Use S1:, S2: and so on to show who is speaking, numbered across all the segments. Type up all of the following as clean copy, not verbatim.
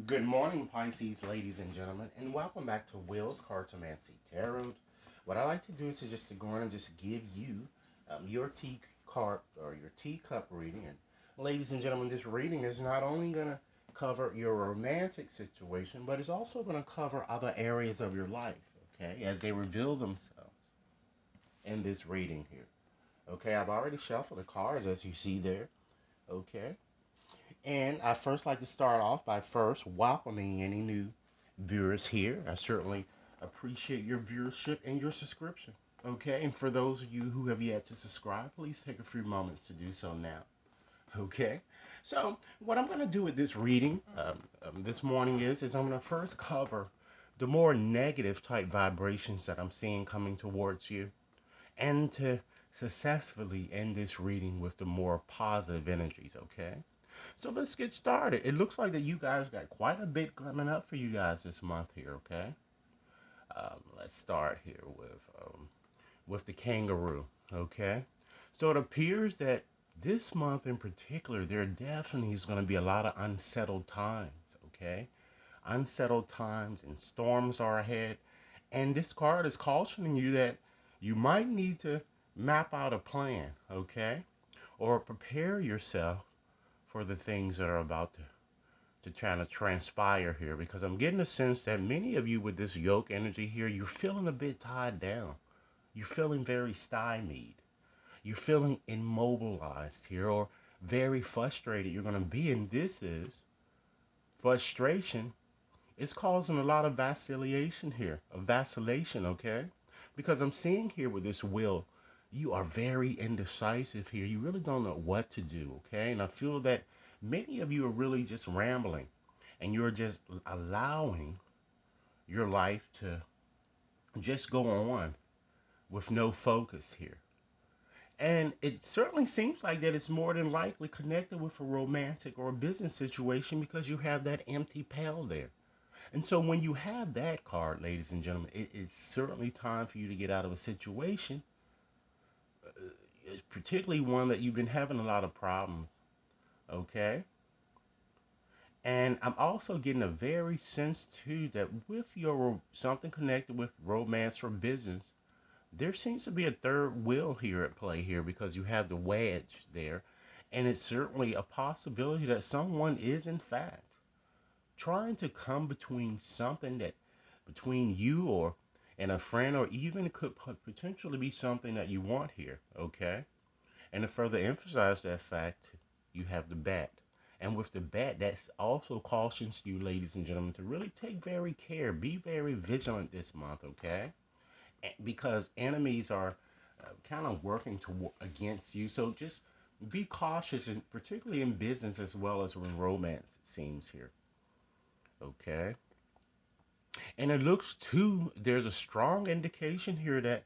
S1: Good morning, Pisces, ladies and gentlemen, and welcome back to Will's Cartomancy Tarot. What I like to do is just to go on and just give you your tea card or your teacup reading. And ladies and gentlemen, this reading is not only going to cover your romantic situation, but it's also going to cover other areas of your life, okay, as they reveal themselves in this reading here. Okay, I've already shuffled the cards as you see there, okay? And I first like to start off by first welcoming any new viewers here. I certainly appreciate your viewership and your subscription. Okay, and for those of you who have yet to subscribe, please take a few moments to do so now. Okay, so what I'm going to do with this reading this morning is I'm going to first cover the more negative type vibrations that I'm seeing coming towards you, and to successfully end this reading with the more positive energies. Okay. So let's get started. It looks like that you guys got quite a bit coming up for you guys this month here, okay? Let's start here with the kangaroo, okay? So it appears that this month in particular, there definitely is going to be a lot of unsettled times, okay? Unsettled times and storms are ahead. And this card is cautioning you that you might need to map out a plan, okay? Or prepare yourself for the things that are about to try to transpire here, because I'm getting a sense that many of you with this yoke energy here, you're feeling a bit tied down. You're feeling very stymied. You're feeling immobilized here, or very frustrated you're going to be. And this is frustration. It's causing a lot of vacillation here, a vacillation, okay? Because I'm seeing here with this will, you are very indecisive here. You really don't know what to do, okay? And I feel that many of you are really just rambling, and you're just allowing your life to just go on with no focus here. And it certainly seems like that it's more than likely connected with a romantic or a business situation, because you have that empty pail there. And so when you have that card, ladies and gentlemen, it's certainly time for you to get out of a situation, particularly one that you've been having a lot of problems, okay? And I'm also getting a very sense too that with your something connected with romance or business, there seems to be a third wheel here at play here, because you have the wedge there. And it's certainly a possibility that someone is in fact trying to come between something that between you or and a friend, or even it could potentially be something that you want here, okay? And to further emphasize that fact, you have the bat. And with the bat, that also cautions you, ladies and gentlemen, to really take very care, be very vigilant this month, okay? Because enemies are kind of working against you. So just be cautious, and particularly in business as well as in romance, it seems here, okay? And it looks too, there's a strong indication here that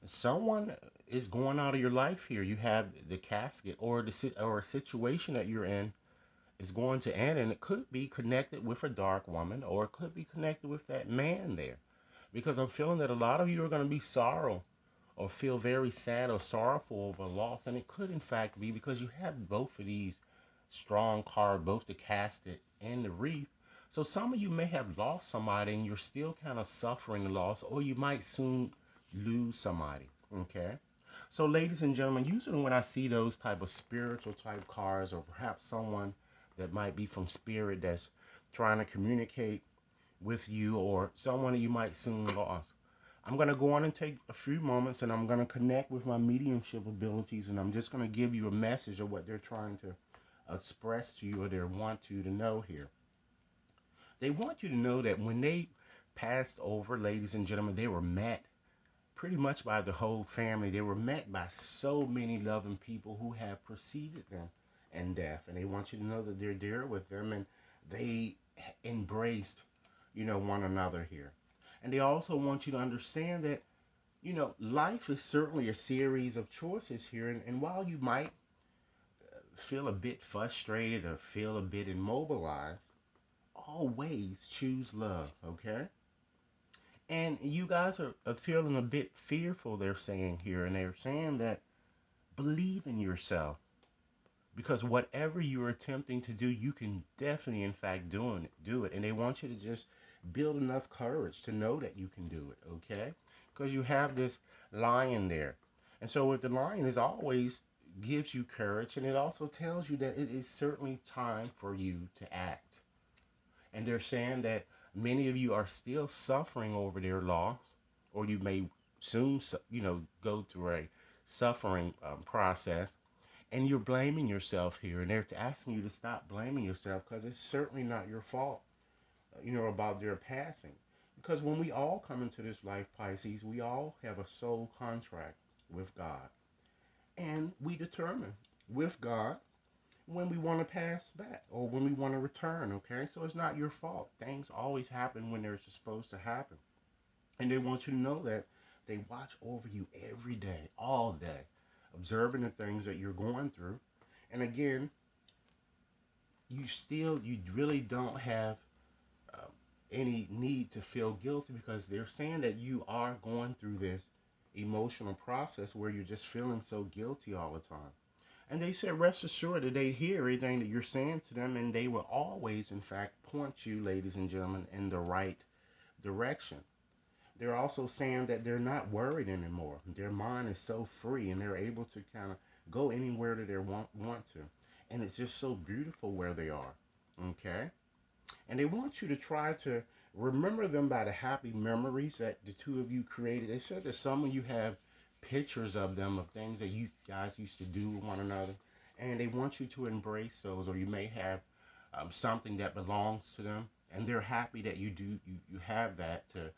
S1: someone is going out of your life here. You have the casket, or or a situation that you're in is going to end, and it could be connected with a dark woman, or it could be connected with that man there. Because I'm feeling that a lot of you are going to be sorrow or feel very sad or sorrowful over loss, and it could in fact be because you have both of these strong cards, both the casket and the reef. So some of you may have lost somebody and you're still kind of suffering loss, or you might soon lose somebody, okay? So ladies and gentlemen, usually when I see those type of spiritual type cards, or perhaps someone that might be from spirit that's trying to communicate with you, or someone that you might soon lose, I'm going to go on and take a few moments, and I'm going to connect with my mediumship abilities, and I'm just going to give you a message of what they're trying to express to you, or they want you to know here. They want you to know that when they passed over, ladies and gentlemen, they were met pretty much by the whole family. They were met by so many loving people who have preceded them in death. And they want you to know that they're there with them, and they embraced, one another here. And they also want you to understand that, life is certainly a series of choices here. And while you might feel a bit frustrated or feel a bit immobilized, always choose love, okay? And you guys are feeling a bit fearful, they're saying here, and they're saying that believe in yourself. because whatever you're attempting to do, you can definitely, in fact, do it. And they want you to just build enough courage to know that you can do it, okay? Because you have this lion there. And so with the lion, it always gives you courage, and it also tells you that it is certainly time for you to act. And they're saying that many of you are still suffering over their loss, or you may soon, go through a suffering process, and you're blaming yourself here, and they're asking you to stop blaming yourself because it's certainly not your fault, about their passing. Because when we all come into this life, Pisces, we all have a soul contract with God, and we determine with God when we want to pass back or when we want to return, okay? So it's not your fault. Things always happen when they're supposed to happen. And they want you to know that they watch over you every day, all day, observing the things that you're going through. And again, you really don't have um, any need to feel guilty because they're saying that you are going through this emotional process where you're just feeling so guilty all the time. And they said, rest assured that they hear everything that you're saying to them, and they will always, in fact, point you, ladies and gentlemen, in the right direction. They're also saying that they're not worried anymore. Their mind is so free, and they're able to kind of go anywhere that they want to. And it's just so beautiful where they are. Okay? And they want you to try to remember them by the happy memories that the two of you created. They said that some of you have pictures of them, of things that you guys used to do with one another, and they want you to embrace those. Or you may have something that belongs to them, and they're happy that you have that to,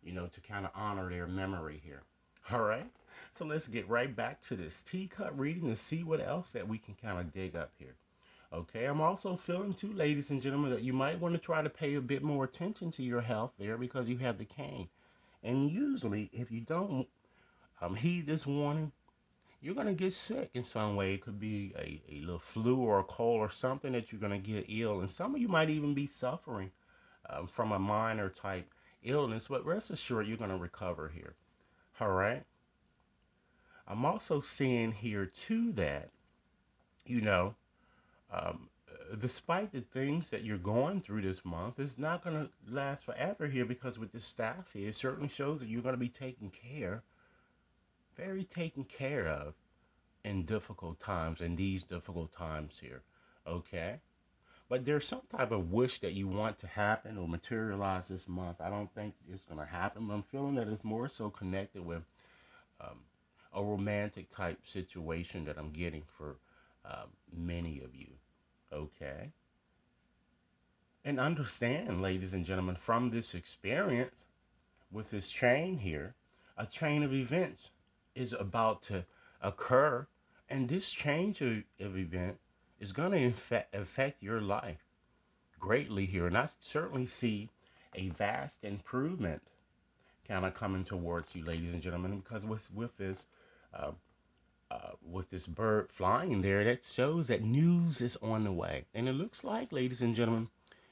S1: to kind of honor their memory here. All right, so let's get right back to this teacup reading to see what else that we can kind of dig up here. Okay, I'm also feeling too, ladies and gentlemen, that you might want to try to pay a bit more attention to your health there because you have the cane. And usually, if you don't heed this warning, you're going to get sick in some way. It could be a little flu or a cold or something that you're going to get ill. And some of you might even be suffering from a minor type illness, but rest assured you're going to recover here. All right. I'm also seeing here too that, you know, um, despite the things that you're going through this month, it's not going to last forever here because with this staff here, it certainly shows that you're going to be very taken care of in difficult times, in these difficult times here. Okay? But there's some type of wish that you want to happen or materialize this month. I don't think it's going to happen, but I'm feeling that it's more so connected with um, a romantic type situation that I'm getting for many of you. Okay? And understand, ladies and gentlemen, from this experience with this chain here, a chain of events is about to occur, and this change of event is going to affect your life greatly here. And I certainly see a vast improvement kind of coming towards you, ladies and gentlemen, because uh, with this bird flying there, that shows that news is on the way. And it looks like, ladies and gentlemen,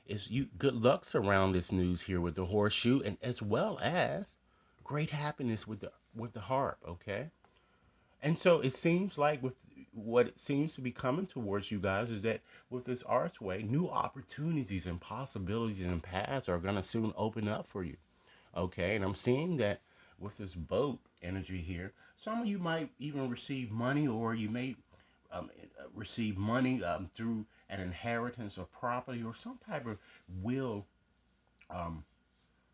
S1: is you good luck around this news here with the horseshoe, and as well as great happiness with the harp. Okay, and so it seems like with what it seems to be coming towards you guys is that with this archway, new opportunities and possibilities and paths are gonna soon open up for you. Okay, and I'm seeing that with this boat energy here, some of you might even receive money, or you may receive money through an inheritance of property or some type of will, um,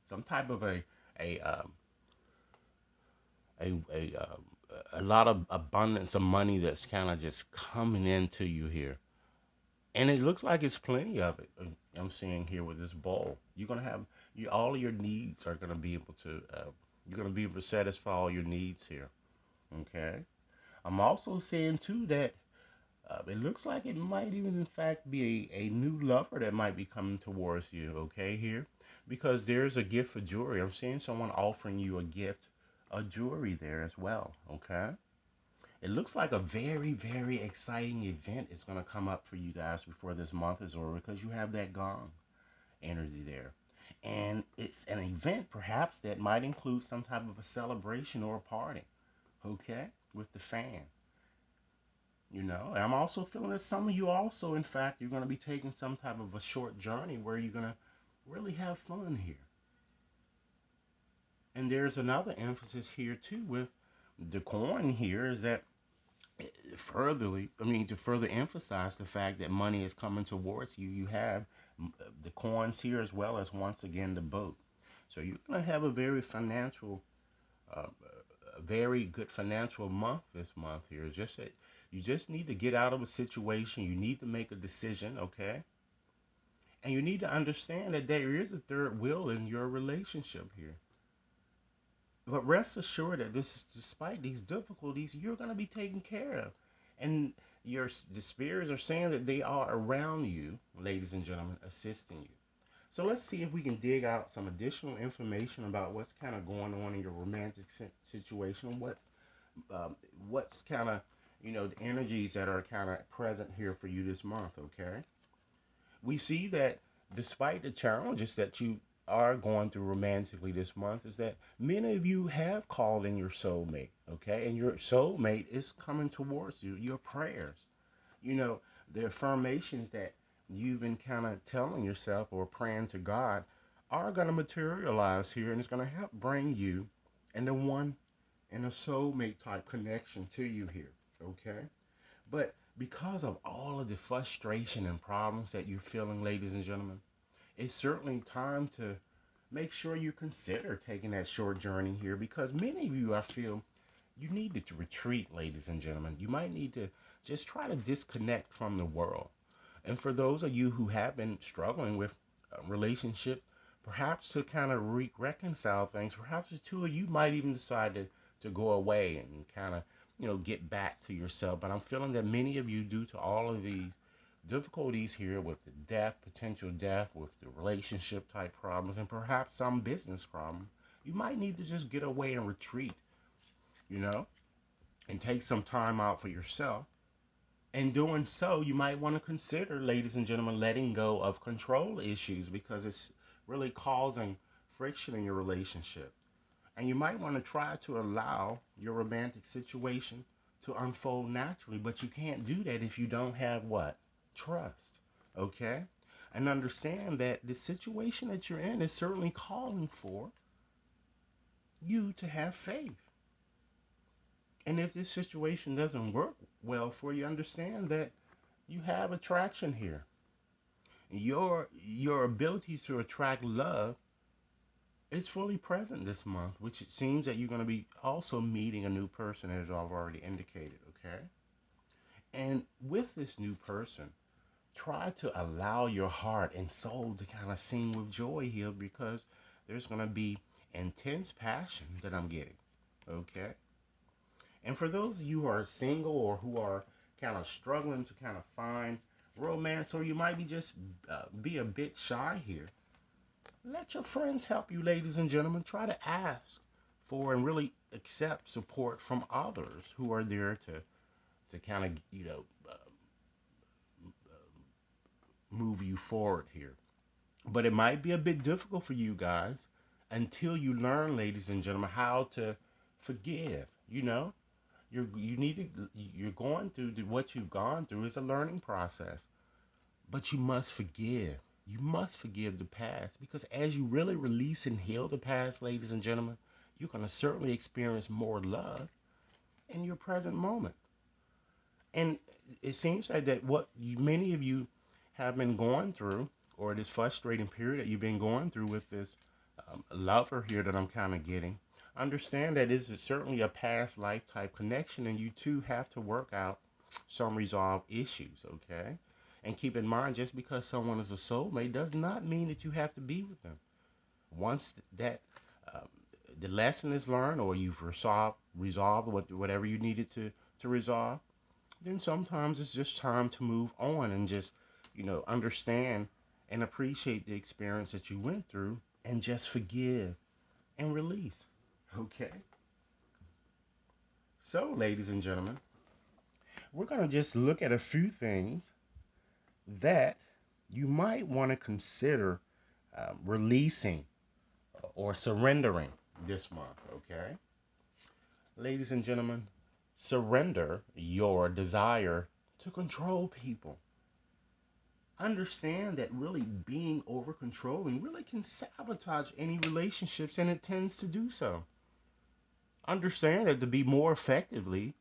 S1: some type of a um, a lot of abundance of money that's kind of just coming into you here, and it looks like it's plenty of it. I'm seeing here with this bowl, you're gonna have all of your needs are gonna be able to. You're gonna be able to satisfy all your needs here. Okay. I'm also seeing too that it looks like it might even, in fact, be a new lover that might be coming towards you, okay, here. Because there's a gift for jewelry. I'm seeing someone offering you a gift of jewelry there as well, okay? It looks like a very, very exciting event is going to come up for you guys before this month is over because you have that gong energy there. And it's an event, perhaps, that might include some type of a celebration or a party, okay, with the fan. And I'm also feeling that some of you also, in fact, you're going to be taking some type of a short journey where you're going to really have fun here. And there's another emphasis here too with the coin here is that to further emphasize the fact that money is coming towards you, you have the coins here as well as once again the boat. So you're going to have uh, a very good financial month this month here. It's just that you just need to get out of a situation. You need to make a decision, okay? And you need to understand that there is a third wheel in your relationship here. But rest assured that despite these difficulties, you're going to be taken care of. And the spirits are saying that they are around you, ladies and gentlemen, assisting you. So let's see if we can dig out some additional information about what's kind of going on in your romantic situation. What's kind of the energies that are kind of present here for you this month. Okay, we see that despite the challenges that you are going through romantically this month, is that many of you have called in your soulmate. Okay, and your soulmate is coming towards you. Your prayers, you know, the affirmations that you've been kind of telling yourself or praying to God are going to materialize here, and it's going to help bring you and the one and a soulmate type connection to you here. Okay, but because of all of the frustration and problems that you're feeling, ladies and gentlemen, it's certainly time to make sure you consider taking that short journey here because many of you, I feel, you need to retreat, ladies and gentlemen. You might need to just try to disconnect from the world. And for those of you who have been struggling with a relationship, perhaps to kind of reconcile things, perhaps the two of you might even decide to go away and kind of, get back to yourself. But I'm feeling that many of you, due to all of these difficulties here with the potential death, with the relationship type problems, and perhaps some business problem, you might need to just get away and retreat, you know, and take some time out for yourself. In doing so, you might want to consider, ladies and gentlemen, letting go of control issues because it's really causing friction in your relationship. And you might want to try to allow your romantic situation to unfold naturally, but you can't do that if you don't have what? Trust. Okay? And understand that the situation that you're in is certainly calling for you to have faith. And if this situation doesn't work well for you, understand that you have attraction here. Your ability to attract love is fully present this month, which it seems that you're going to be also meeting a new person, as I've already indicated. Okay, and with this new person, try to allow your heart and soul to kind of sing with joy here because there's going to be intense passion that I'm getting. Okay, and for those of you who are single or who are kind of struggling to kind of find romance, or you might be just be a bit shy here, let your friends help you, ladies and gentlemen. Try to ask for and really accept support from others who are there to kind of move you forward here. But it might be a bit difficult for you guys until you learn, ladies and gentlemen, how to forgive. You're going through what you've gone through is a learning process, but you must forgive. You must forgive the past because as you really release and heal the past, ladies and gentlemen, you're going to certainly experience more love in your present moment. And it seems like that many of you have been going through, or this frustrating period that you've been going through with this lover here that I'm kind of getting, understand that this is certainly a past life type connection, and you two have to work out some resolved issues, okay? And keep in mind, just because someone is a soulmate does not mean that you have to be with them. Once that um, the lesson is learned, or you've resolved whatever you needed to resolve, then sometimes it's just time to move on and just, understand and appreciate the experience that you went through and just forgive and release. Okay? So, ladies and gentlemen, we're going to just look at a few things that you might want to consider releasing or surrendering this month. Okay? Ladies and gentlemen, Surrender your desire to control people. Understand that really being over controlling really can sabotage any relationships, and it tends to do so. Understand that to be more effectively,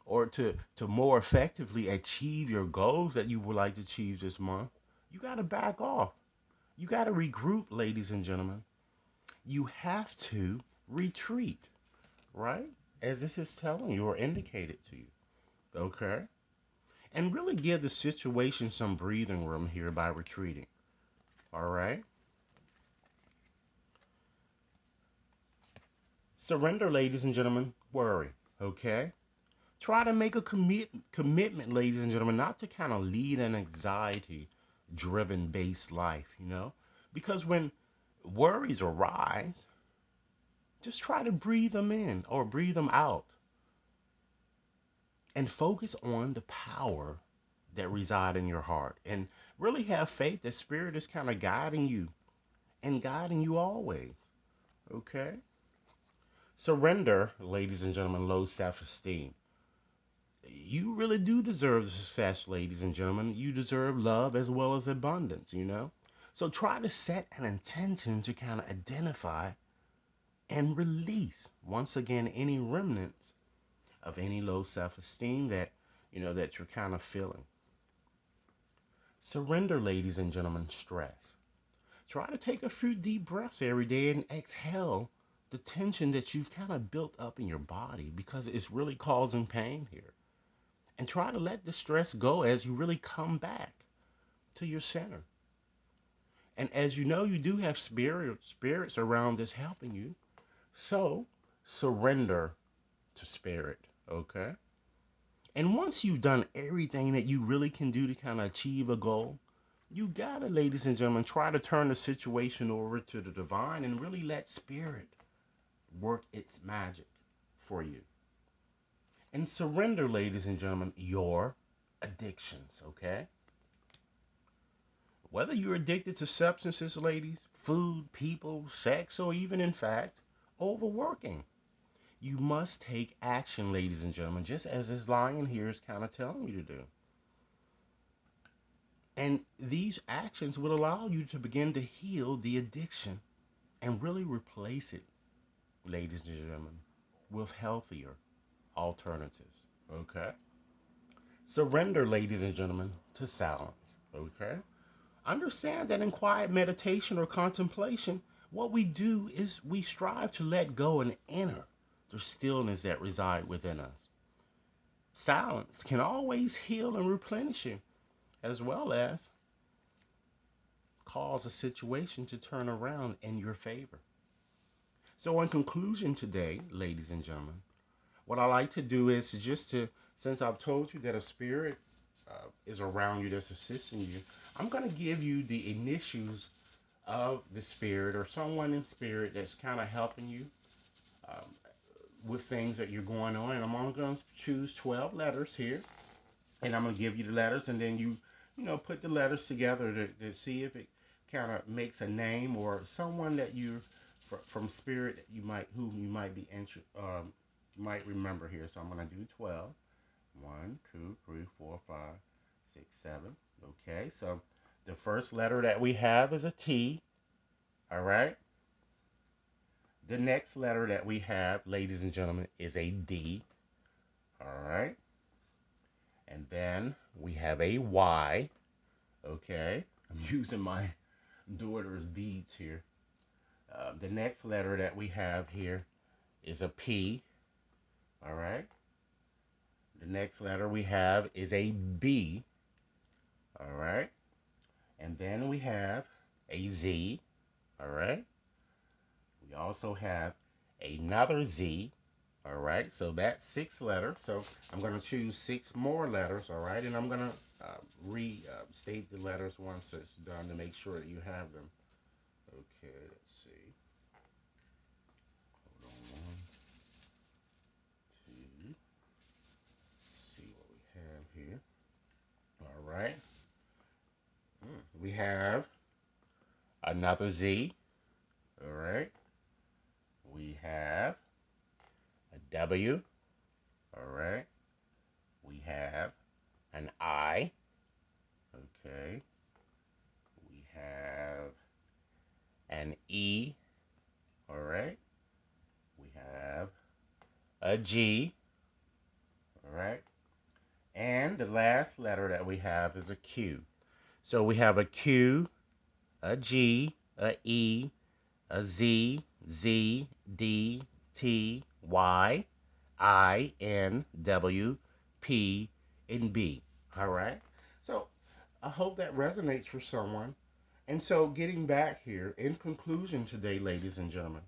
S1: or to more effectively achieve your goals that you would like to achieve this month, you got to back off. You got to regroup, ladies and gentlemen. You have to retreat, right? As this is telling you or indicated to you. Okay? And really give the situation some breathing room here by retreating. All right? Surrender, ladies and gentlemen. Worry. Okay? Try to make a commitment, ladies and gentlemen, not to kind of lead an anxiety driven based life, Because when worries arise, just try to breathe them in or breathe them out and focus on the power that reside in your heart, and really have faith that spirit is kind of guiding you and guiding you always. Okay? Surrender, ladies and gentlemen, low self-esteem. You really do deserve success, ladies and gentlemen. You deserve love as well as abundance. So try to set an intention to kind of identify and release, once again, any remnants of any low self-esteem that you're kind of feeling. Surrender, ladies and gentlemen, stress. Try to take a few deep breaths every day and exhale the tension that you've kind of built up in your body, because it's really causing pain here. And try to let the stress go as you really come back to your center. And as you know, you do have spirits around this helping you. So surrender to spirit, okay? And once you've done everything that you really can do to kind of achieve a goal, you gotta, ladies and gentlemen, try to turn the situation over to the divine and really let spirit work its magic for you. And surrender, ladies and gentlemen, your addictions, okay? Whether you're addicted to substances, ladies, food, people, sex, or even, in fact, overworking, you must take action, ladies and gentlemen, just as this lion here is kind of telling you to do. And these actions will allow you to begin to heal the addiction and really replace it, ladies and gentlemen, with healthier alternatives. Okay? Surrender, ladies and gentlemen, to silence. Okay? Understand that in quiet meditation or contemplation, what we do is we strive to let go and enter the stillness that reside within us. Silence can always heal and replenish you, as well as cause a situation to turn around in your favor. So, in conclusion today, ladies and gentlemen, what I like to do is just to, since I've told you that a spirit is around you that's assisting you, I'm going to give you the initials of the spirit or someone in spirit that's kind of helping you um, with things that you're going on. And I'm only going to choose 12 letters here. And I'm going to give you the letters, and then put the letters together to see if it kind of makes a name or someone that you from spirit that whom you might be might remember here. So I'm going to do 12. 1, 2, 3, 4, 5, 6, 7. Okay, so the first letter that we have is a T. All right. The next letter that we have, ladies and gentlemen, is a D. All right. And then we have a Y. Okay. I'm using my daughter's beads here. The next letter that we have here is a P. All right. The next letter we have is a B. All right. And then we have a Z. All right. We also have another Z. All right. So that's 6 letters. So I'm going to choose 6 more letters. All right. And I'm going to restate the letters once it's done to make sure that you have them. Okay. Let's see. Hold on. 1, 2. Let's see what we have here. All right. We have another Z. All right. We have a W. All right. We have an I. Okay. We have an E. All right. We have a G. All right. And the last letter that we have is a Q. So we have a Q, a G, a E, a Z, Z, D, T, Y, I, N, W, P, and B. All right. So I hope that resonates for someone. And so, getting back here, in conclusion today, ladies and gentlemen,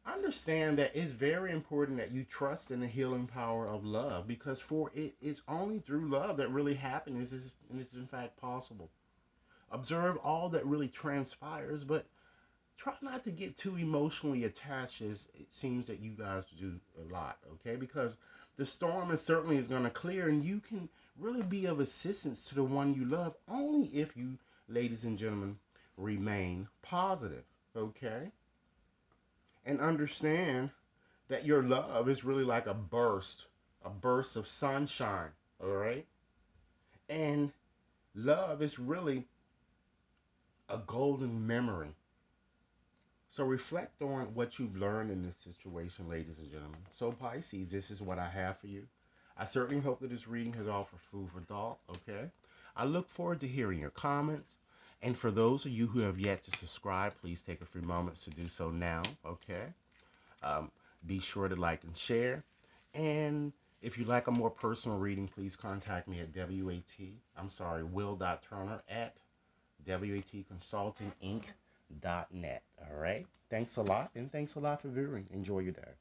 S1: understand that it's very important that you trust in the healing power of love, because for it is only through love that really happiness is in fact possible. Observe all that really transpires, but try not to get too emotionally attached as it seems that you guys do a lot, okay? Because the storm is certainly is going to clear, and you can really be of assistance to the one you love only if you, ladies and gentlemen, remain positive, okay? And understand that your love is really like a burst of sunshine, all right? And love is really a golden memory. So reflect on what you've learned in this situation, ladies and gentlemen. So Pisces, this is what I have for you. I certainly hope that this reading has offered food for thought, okay? I look forward to hearing your comments. And for those of you who have yet to subscribe, please take a few moments to do so now, okay? Um, be sure to like and share. And if you'd like a more personal reading, please contact me at Will.Turner at WATconsultinginc.net. All right. Thanks a lot. And thanks a lot for viewing. Enjoy your day.